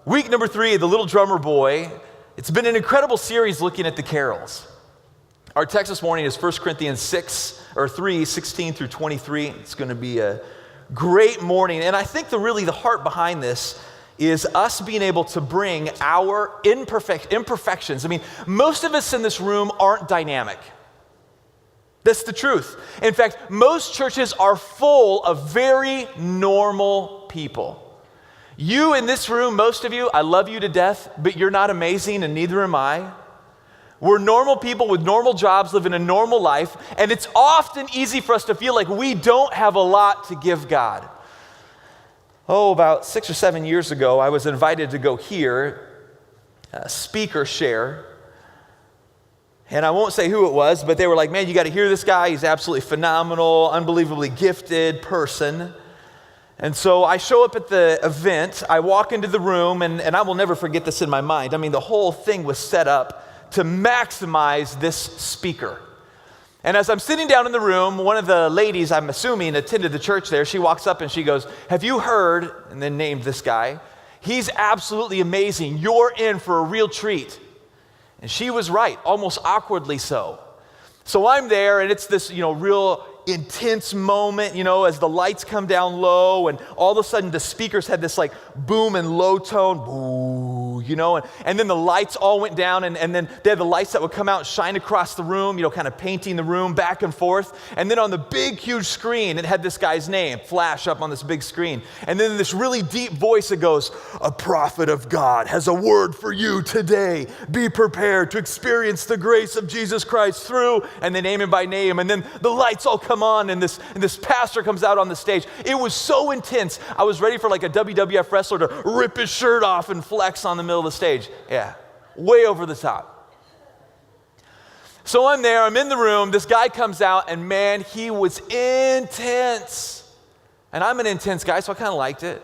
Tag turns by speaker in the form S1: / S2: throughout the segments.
S1: Week number 3, The Little Drummer Boy. It's been an incredible series looking at the carols. Our text this morning is 1 Corinthians 3, 16 through 23. It's going to be a great morning. And I think the heart behind this is us being able to bring our imperfections. I mean, most of us in this room aren't dynamic. That's the truth. In fact, most churches are full of very normal people. You in this room, most of you, I love you to death, but you're not amazing and neither am I. We're normal people with normal jobs, living a normal life, and it's often easy for us to feel like we don't have a lot to give God. About 6 or 7 years ago, I was invited to go hear a speaker share. And I won't say who it was, but they were like, man, you got to hear this guy. He's absolutely phenomenal, unbelievably gifted person. And so I show up at the event, I walk into the room, and I will never forget this in my mind. I mean, the whole thing was set up to maximize this speaker. And as I'm sitting down in the room, one of the ladies, I'm assuming, attended the church there, she walks up and she goes, have you heard, and then named this guy, he's absolutely amazing, you're in for a real treat. And she was right, almost awkwardly so. So I'm there, and it's this, real intense moment, as the lights come down low, and all of a sudden the speakers had this like boom and low tone, boo, and then the lights all went down, and then they had the lights that would come out and shine across the room, kind of painting the room back and forth. And then on the big, huge screen, it had this guy's name flash up on this big screen. And then this really deep voice that goes, a prophet of God has a word for you today. Be prepared to experience the grace of Jesus Christ through, and they name him by name. And then the lights all come on, and this pastor comes out on the stage. It was so intense. I was ready for like a WWF wrestler to rip his shirt off and flex on the middle of the stage. Yeah, way over the top. So I'm there, I'm in the room, this guy comes out, and man, he was intense. And I'm an intense guy, so I kind of liked it.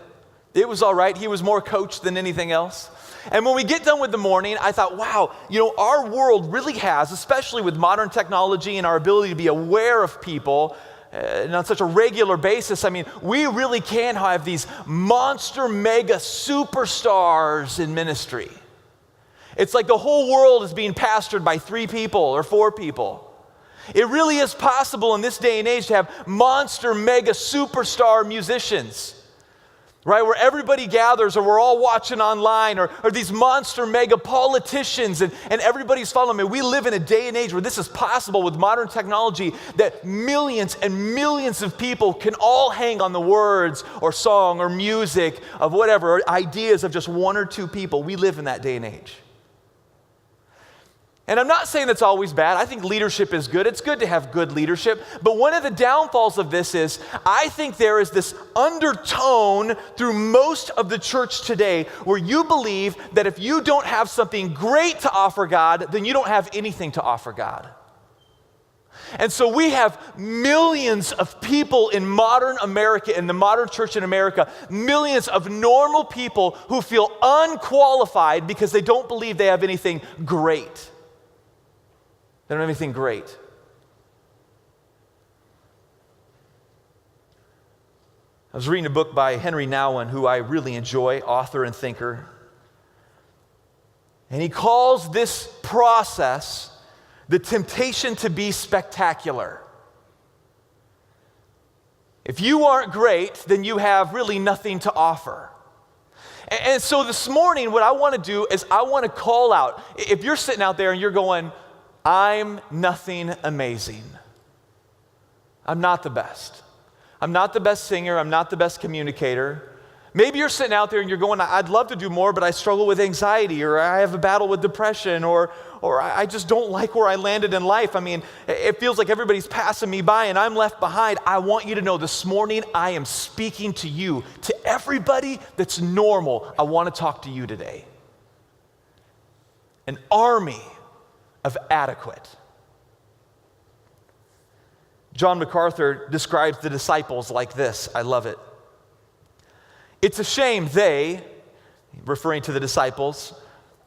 S1: It was all right. He was more coached than anything else. And when we get done with the morning, I thought, wow, our world really has, especially with modern technology and our ability to be aware of people and on such a regular basis, I mean, we really can have these monster mega superstars in ministry. It's like the whole world is being pastored by 3 people or 4 people. It really is possible in this day and age to have monster mega superstar musicians. Right, where everybody gathers, or we're all watching online, or these monster mega politicians, and everybody's following me. We live in a day and age where this is possible with modern technology, that millions and millions of people can all hang on the words or song or music of whatever, or ideas of just 1 or 2 people. We live in that day and age. And I'm not saying that's always bad. I think leadership is good. It's good to have good leadership. But one of the downfalls of this is, I think there is this undertone through most of the church today where you believe that if you don't have something great to offer God, then you don't have anything to offer God. And so we have millions of people in modern America, in the modern church in America, millions of normal people who feel unqualified because they don't believe they have anything great. They don't have anything great. I was reading a book by Henry Nouwen, who I really enjoy, author and thinker. And he calls this process the temptation to be spectacular. If you aren't great, then you have really nothing to offer. And so this morning, what I want to do is I want to call out, if you're sitting out there and you're going, I'm nothing amazing. I'm not the best. I'm not the best singer. I'm not the best communicator. Maybe you're sitting out there and you're going, I'd love to do more, but I struggle with anxiety, or I have a battle with depression, or I just don't like where I landed in life. I mean, it feels like everybody's passing me by and I'm left behind. I want you to know this morning I am speaking to you, to everybody that's normal. I want to talk to you today. An army of adequate. John MacArthur describes the disciples like this. I love it. It's a shame they, referring to the disciples,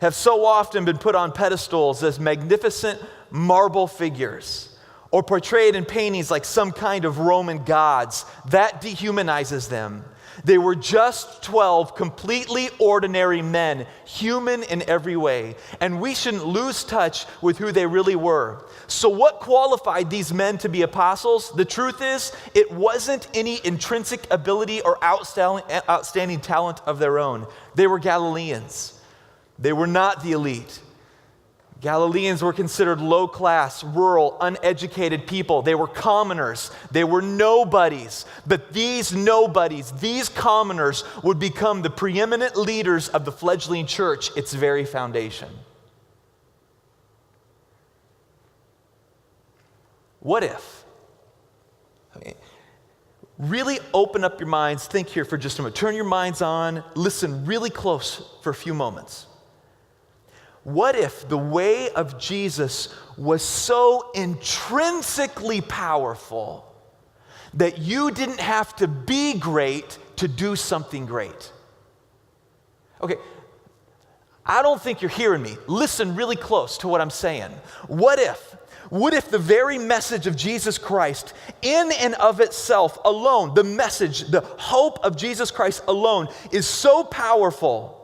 S1: have so often been put on pedestals as magnificent marble figures, or portrayed in paintings like some kind of Roman gods. That dehumanizes them. They were just 12 completely ordinary men, human in every way, and we shouldn't lose touch with who they really were. So what qualified these men to be apostles? The truth is, it wasn't any intrinsic ability or outstanding talent of their own. They were Galileans. They were not the elite. Galileans were considered low-class, rural, uneducated people. They were commoners. They were nobodies. But these nobodies, these commoners, would become the preeminent leaders of the fledgling church, its very foundation. What if? Really open up your minds. Think here for just a moment. Turn your minds on. Listen really close for a few moments. What if the way of Jesus was so intrinsically powerful that you didn't have to be great to do something great? Okay, I don't think you're hearing me. Listen really close to what I'm saying. What if the very message of Jesus Christ in and of itself alone, the message, the hope of Jesus Christ alone is so powerful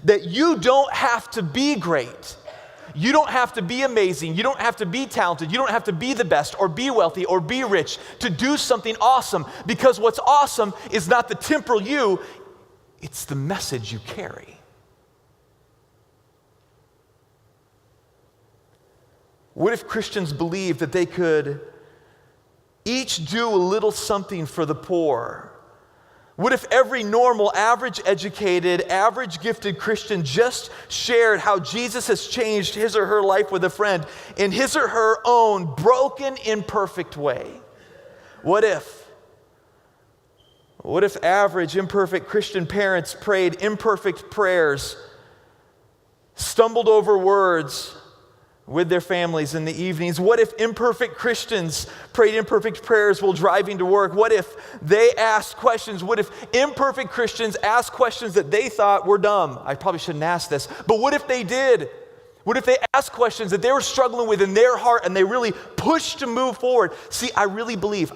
S1: that you don't have to be great. You don't have to be amazing. You don't have to be talented. You don't have to be the best or be wealthy or be rich to do something awesome, because what's awesome is not the temporal you, it's the message you carry. What if Christians believed that they could each do a little something for the poor? What if every normal, average educated, average gifted Christian just shared how Jesus has changed his or her life with a friend in his or her own broken, imperfect way? What if average, imperfect Christian parents prayed imperfect prayers, stumbled over words with their families in the evenings? What if imperfect Christians prayed imperfect prayers while driving to work? What if they asked questions? What if imperfect Christians asked questions that they thought were dumb? I probably shouldn't ask this, but what if they did? What if they asked questions that they were struggling with in their heart and they really pushed to move forward? See, I really believe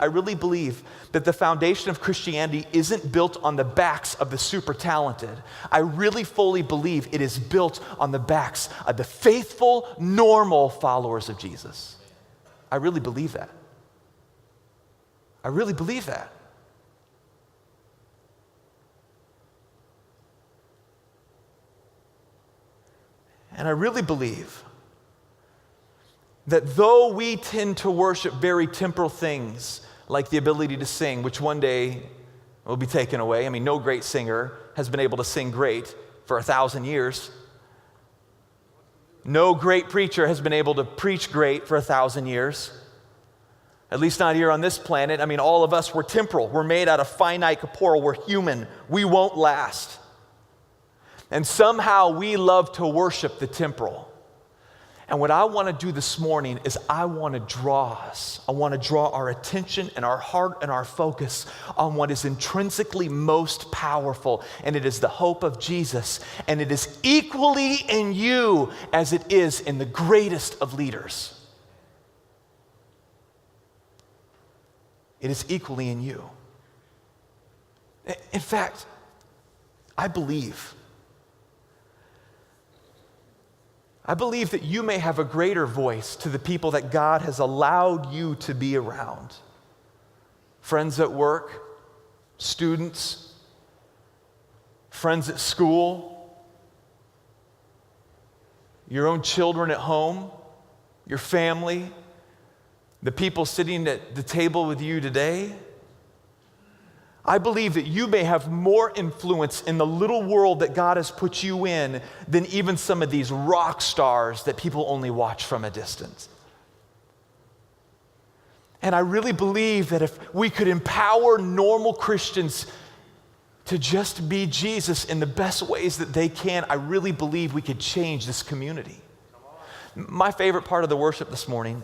S1: that the foundation of Christianity isn't built on the backs of the super talented. I really fully believe it is built on the backs of the faithful, normal followers of Jesus. I really believe that. I really believe that. And I really believe that though we tend to worship very temporal things, like the ability to sing, which one day will be taken away. I mean, no great singer has been able to sing great for 1,000 years. No great preacher has been able to preach great for 1,000 years. At least not here on this planet. I mean, all of us, we're temporal. We're made out of finite corporeal. We're human. We won't last. And somehow we love to worship the temporal. And what I want to do this morning is I want to draw our attention and our heart and our focus on what is intrinsically most powerful, and it is the hope of Jesus, and it is equally in you as it is in the greatest of leaders. It is equally in you. In fact, I believe that you may have a greater voice to the people that God has allowed you to be around. Friends at work, students, friends at school, your own children at home, your family, the people sitting at the table with you today. I believe that you may have more influence in the little world that God has put you in than even some of these rock stars that people only watch from a distance. And I really believe that if we could empower normal Christians to just be Jesus in the best ways that they can, I really believe we could change this community. My favorite part of the worship this morning,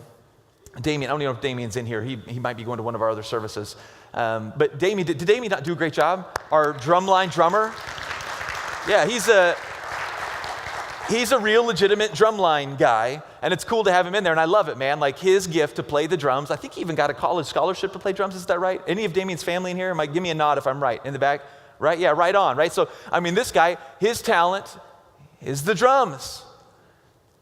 S1: Damien, I don't even know if Damien's in here. He might be going to one of our other services. But Damien, did Damien not do a great job? Our drumline drummer? Yeah, he's a real legitimate drumline guy, and it's cool to have him in there, and I love it, man. Like his gift to play the drums. I think he even got a college scholarship to play drums, is that right? Any of Damien's family in here? Give me a nod if I'm right. In the back? right? Yeah, right on, right? So, I mean, this guy, his talent is the drums.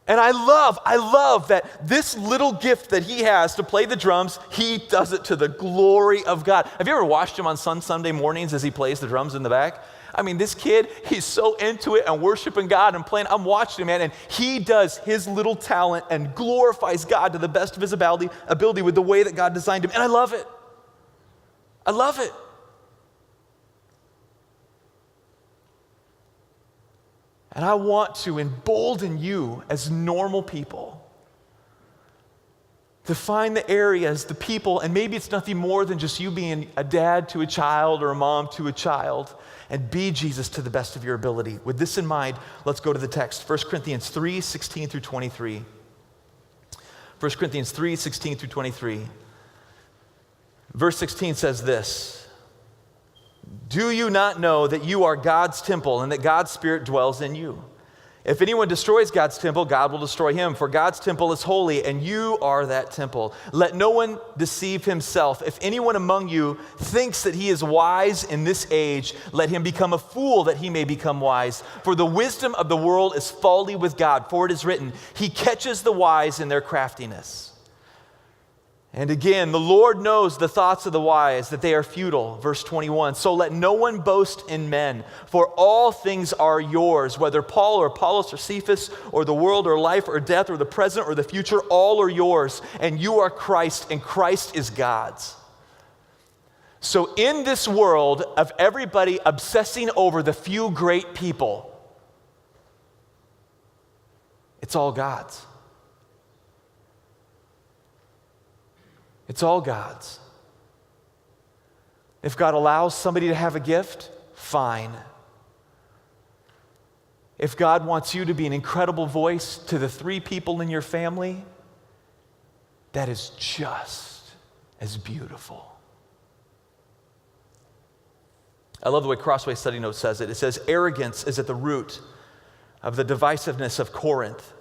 S1: And I love that this little gift that he has to play the drums, he does it to the glory of God. Have you ever watched him on Sunday mornings as he plays the drums in the back? I mean, this kid, he's so into it and worshiping God and playing. I'm watching him, man, and he does his little talent and glorifies God to the best of his ability with the way that God designed him. And I love it. I love it. And I want to embolden you as normal people to find the areas, the people, and maybe it's nothing more than just you being a dad to a child or a mom to a child, and be Jesus to the best of your ability. With this in mind, let's go to the text. 1 Corinthians 3, 16 through 23. 1 Corinthians 3, 16 through 23. Verse 16 says this: "Do you not know that you are God's temple and that God's Spirit dwells in you? If anyone destroys God's temple, God will destroy him, for God's temple is holy, and you are that temple. Let no one deceive himself. If anyone among you thinks that he is wise in this age, let him become a fool that he may become wise. For the wisdom of the world is folly with God, for it is written, He catches the wise in their craftiness. And again, the Lord knows the thoughts of the wise, that they are futile." Verse 21, "So let no one boast in men, for all things are yours, whether Paul or Apollos or Cephas or the world or life or death or the present or the future, all are yours, and you are Christ, and Christ is God's." So in this world of everybody obsessing over the few great people, it's all God's. It's all God's. If God allows somebody to have a gift, fine. If God wants you to be an incredible voice to the 3 people in your family, that is just as beautiful. I love the way Crossway Study Notes says it. It says, "Arrogance is at the root of the divisiveness of Corinth."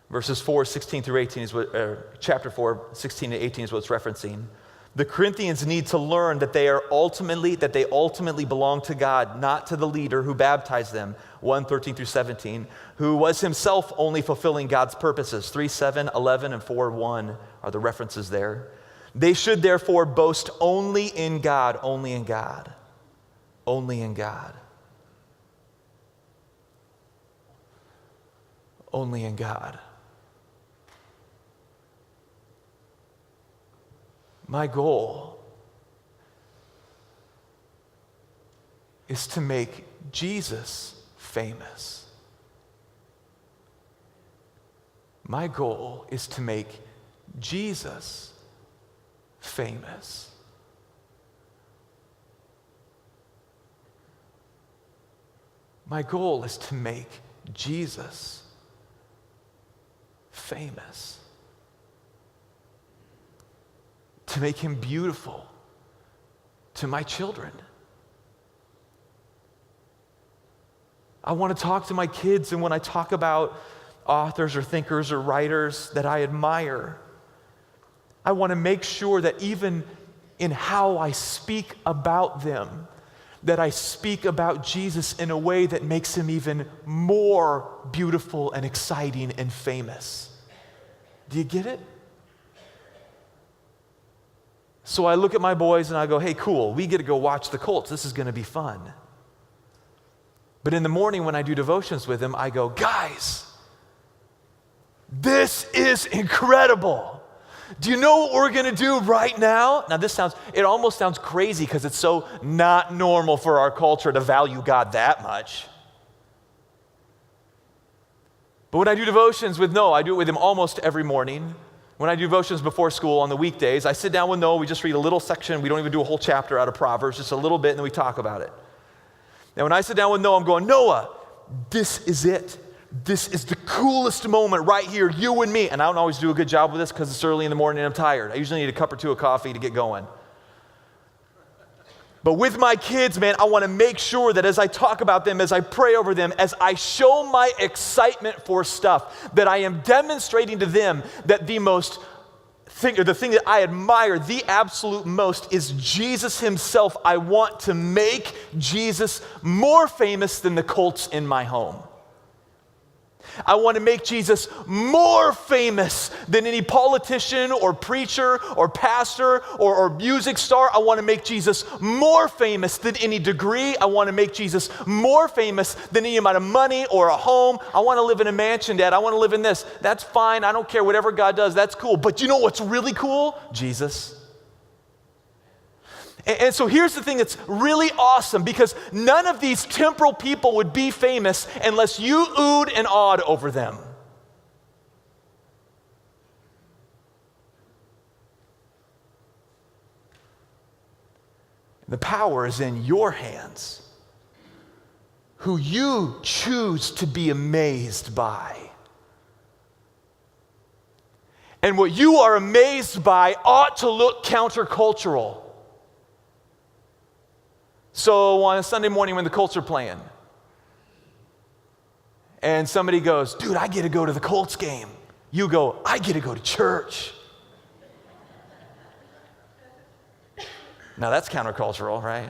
S1: Verses 4, 16 through 18 is what, chapter 4, 16 to 18 is what it's referencing. The Corinthians need to learn that they ultimately belong to God, not to the leader who baptized them, 1, 13 through 17, who was himself only fulfilling God's purposes. 3, 7, 11, and 4, 1 are the references there. They should therefore boast only in God, only in God, only in God. Only in God. My goal is to make Jesus famous. My goal is to make Jesus famous. My goal is to make Jesus famous. To make him beautiful to my children. I want to talk to my kids, and when I talk about authors or thinkers or writers that I admire, I want to make sure that even in how I speak about them, that I speak about Jesus in a way that makes him even more beautiful and exciting and famous. Do you get it? So I look at my boys and I go, hey, cool, we get to go watch the Colts. This is going to be fun. But in the morning when I do devotions with them, I go, guys, this is incredible. Do you know what we're going to do right now? Now it almost sounds crazy because it's so not normal for our culture to value God that much. But when I do devotions with Noah, I do it with him almost every morning. When I do devotions before school on the weekdays, I sit down with Noah, we just read a little section, we don't even do a whole chapter out of Proverbs, just a little bit, and then we talk about it. Now when I sit down with Noah, I'm going, Noah, this is it. This is the coolest moment right here, you and me. And I don't always do a good job with this because it's early in the morning and I'm tired. I usually need a cup or two of coffee to get going. But with my kids, man, I want to make sure that as I talk about them, as I pray over them, as I show my excitement for stuff, that I am demonstrating to them that the most the thing that I admire the absolute most is Jesus himself. I want to make Jesus more famous than the Colts in my home. I want to make Jesus more famous than any politician or preacher or pastor or music star. I want to make Jesus more famous than any degree. I want to make Jesus more famous than any amount of money or a home. I want to live in a mansion, Dad. I want to live in this. That's fine. I don't care. Whatever God does, that's cool. But you know what's really cool? Jesus. And so here's the thing that's really awesome, because none of these temporal people would be famous unless you oohed and awed over them. The power is in your hands, who you choose to be amazed by. And what you are amazed by ought to look countercultural. So on a Sunday morning when the Colts are playing, and somebody goes, dude, I get to go to the Colts game. You go, I get to go to church. Now that's countercultural, right?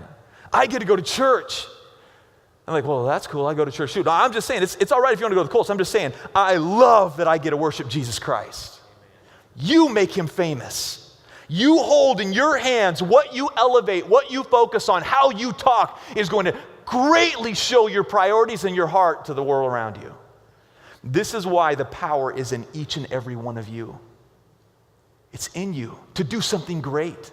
S1: I get to go to church. I'm like, well, that's cool. I go to church too. No, I'm just saying, it's all right if you want to go to the Colts. I'm just saying, I love that I get to worship Jesus Christ. You make him famous. You hold in your hands what you elevate, what you focus on, how you talk is going to greatly show your priorities and your heart to the world around you. This is why the power is in each and every one of you. It's in you to do something great.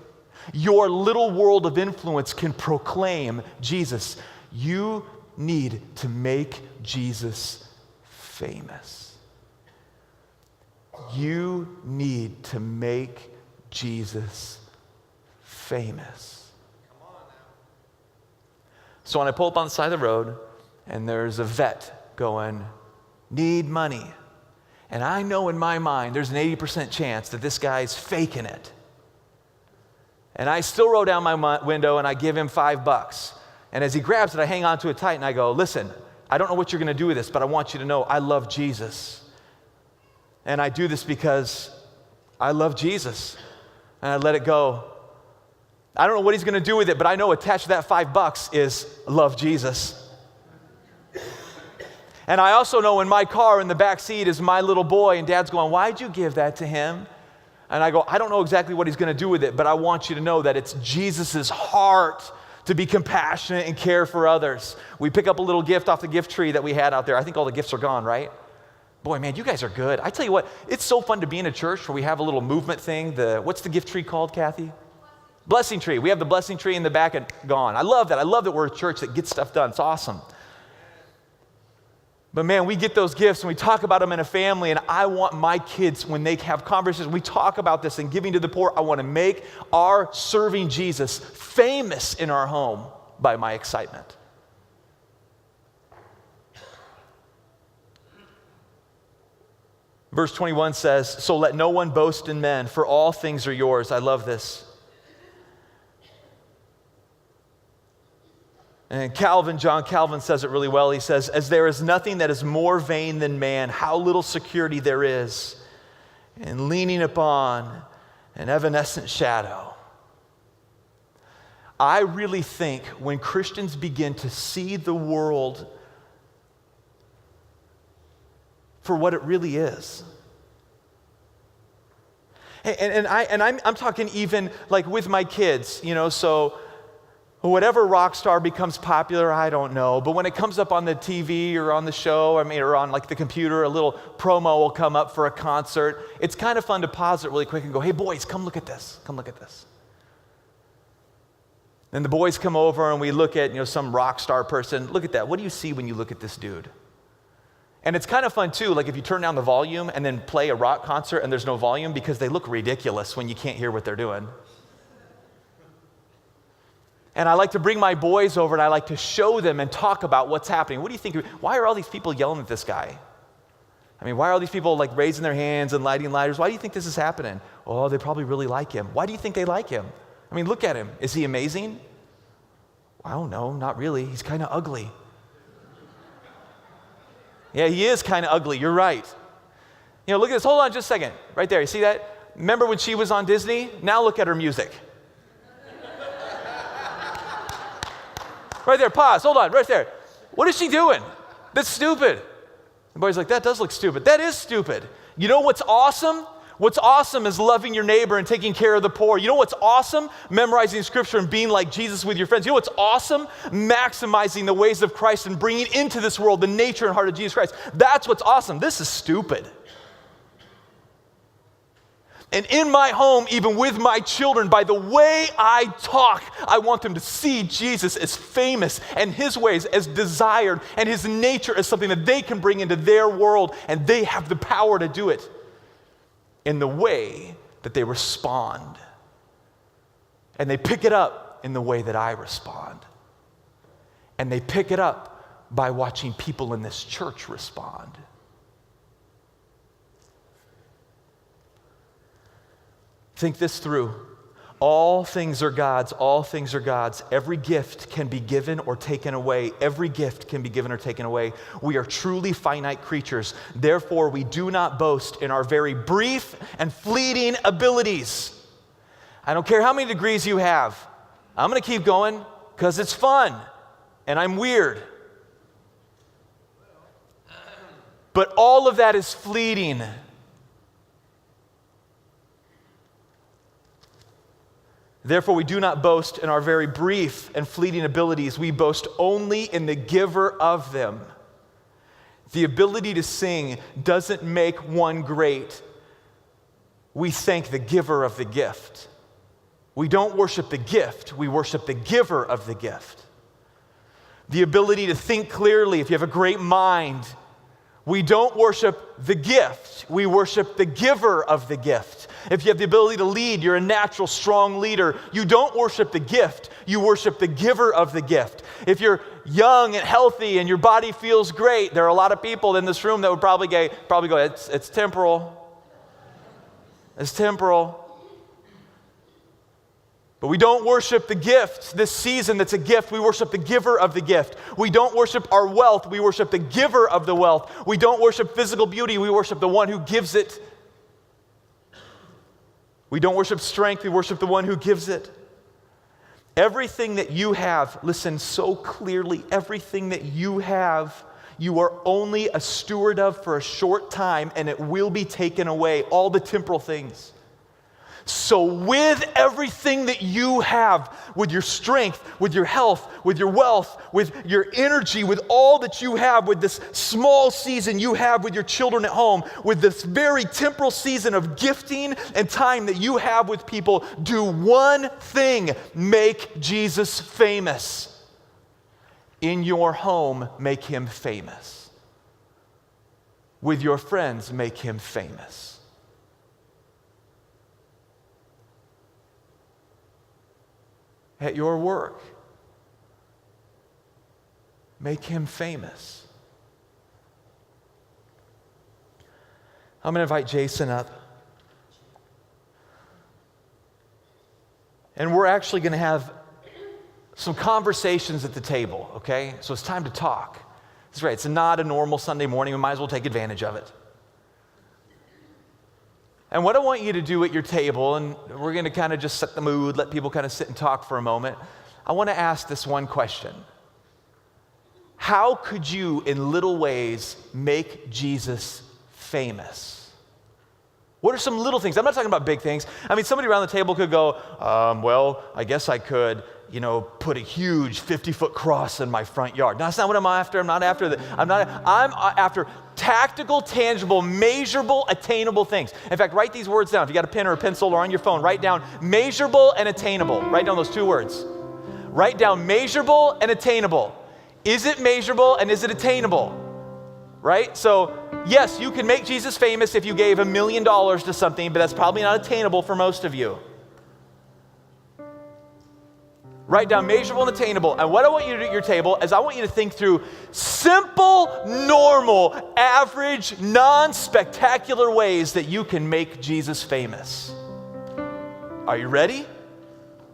S1: Your little world of influence can proclaim Jesus. You need to make Jesus famous. You need to make Jesus famous. Come on now. So when I pull up on the side of the road and there's a vet going, need money, and I know in my mind there's an 80% chance that this guy's faking it, and I still roll down my window and I give him $5, and as he grabs it I hang on to it tight and I go, listen, I don't know what you're going to do with this, but I want you to know I love Jesus, and I do this because I love Jesus. And I let it go. I don't know what he's going to do with it, but I know attached to that $5 is love Jesus. And I also know in my car in the back seat is my little boy, and Dad's going, why'd you give that to him? And I go, I don't know exactly what he's going to do with it, but I want you to know that it's Jesus's heart to be compassionate and care for others. We pick up a little gift off the gift tree that we had out there. I think all the gifts are gone, right? Boy, man, you guys are good. I tell you what, it's so fun to be in a church where we have a little movement thing. What's the gift tree called, Kathy? Blessing tree. We have the blessing tree in the back and gone. I love that. I love that we're a church that gets stuff done. It's awesome. But man, we get those gifts and we talk about them in a family, and I want my kids, when they have conversations, we talk about this and giving to the poor, I want to make our serving Jesus famous in our home by my excitement. Verse 21 says, so let no one boast in men, for all things are yours. I love this. And John Calvin says it really well. He says, as there is nothing that is more vain than man, how little security there is in leaning upon an evanescent shadow. I really think when Christians begin to see the world for what it really is. And I'm talking even like with my kids, so whatever rock star becomes popular, I don't know, but when it comes up on the TV or on the show, or on like the computer, a little promo will come up for a concert. It's kind of fun to pause it really quick and go, hey boys, come look at this. Come look at this. And the boys come over and we look at, some rock star person. Look at that. What do you see when you look at this dude? And it's kind of fun too, like if you turn down the volume and then play a rock concert and there's no volume, because they look ridiculous when you can't hear what they're doing. And I like to bring my boys over and I like to show them and talk about what's happening. What do you think? Why are all these people yelling at this guy? Why are all these people like raising their hands and lighting lighters? Why do you think this is happening? Oh, they probably really like him. Why do you think they like him? Look at him. Is he amazing? Well, no, not really. He's kind of ugly. Yeah, he is kind of ugly. You're right. Look at this. Hold on just a second. Right there. You see that? remember when she was on Disney? Now look at her music. Right there, pause, hold on, right there. What is she doing? That's stupid. The boy's like, that does look stupid. That is stupid. You know what's awesome? What's awesome is loving your neighbor and taking care of the poor. You know what's awesome? Memorizing scripture and being like Jesus with your friends. You know what's awesome? Maximizing the ways of Christ and bringing into this world the nature and heart of Jesus Christ. That's what's awesome. This is stupid. And in my home, even with my children, by the way I talk, I want them to see Jesus as famous and his ways as desired and his nature as something that they can bring into their world, and they have the power to do it in the way that they respond. And they pick it up in the way that I respond. And they pick it up by watching people in this church respond. Think this through. All things are God's. All things are God's. Every gift can be given or taken away. Every gift can be given or taken away. We are truly finite creatures. Therefore, we do not boast in our very brief and fleeting abilities. I don't care how many degrees you have. I'm going to keep going because it's fun and I'm weird. But all of that is fleeting. Therefore, we do not boast in our very brief and fleeting abilities. We boast only in the giver of them. The ability to sing doesn't make one great. We thank the giver of the gift. We don't worship the gift. We worship the giver of the gift. The ability to think clearly, if you have a great mind, we don't worship the gift. We worship the giver of the gift. If you have the ability to lead, you're a natural, strong leader. You don't worship the gift. You worship the giver of the gift. If you're young and healthy and your body feels great, there are a lot of people in this room that would probably go, it's temporal. It's temporal. But we don't worship the gift this season that's a gift. We worship the giver of the gift. We don't worship our wealth. We worship the giver of the wealth. We don't worship physical beauty. We worship the one who gives it. We don't worship strength. We worship the one who gives it. Everything that you have, listen so clearly, everything that you have, you are only a steward of for a short time, and it will be taken away, all the temporal things. So with everything that you have, with your strength, with your health, with your wealth, with your energy, with all that you have, with this small season you have with your children at home, with this very temporal season of gifting and time that you have with people, do one thing: make Jesus famous. In your home, make him famous. With your friends, make him famous. At your work, make him famous. I'm going to invite Jason up. And we're actually going to have some conversations at the table, okay? So it's time to talk. That's right. It's not a normal Sunday morning. We might as well take advantage of it. And what I want you to do at your table, and we're going to kind of just set the mood, let people kind of sit and talk for a moment. I want to ask this one question. How could you, in little ways, make Jesus famous? What are some little things? I'm not talking about big things. I mean, somebody around the table could go, well, I guess I could, put a huge 50-foot cross in my front yard. No, that's not what I'm after. I'm not after that. I'm after tactical, tangible, measurable, attainable things. In fact, write these words down. If you got a pen or a pencil or on your phone, write down measurable and attainable. Write down those two words. Write down measurable and attainable. Is it measurable and is it attainable? Right? So, yes, you can make Jesus famous if you gave $1 million to something, but that's probably not attainable for most of you. Write down measurable and attainable. And what I want you to do at your table is I want you to think through simple, normal, average, non-spectacular ways that you can make Jesus famous. Are you ready?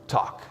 S1: Talk.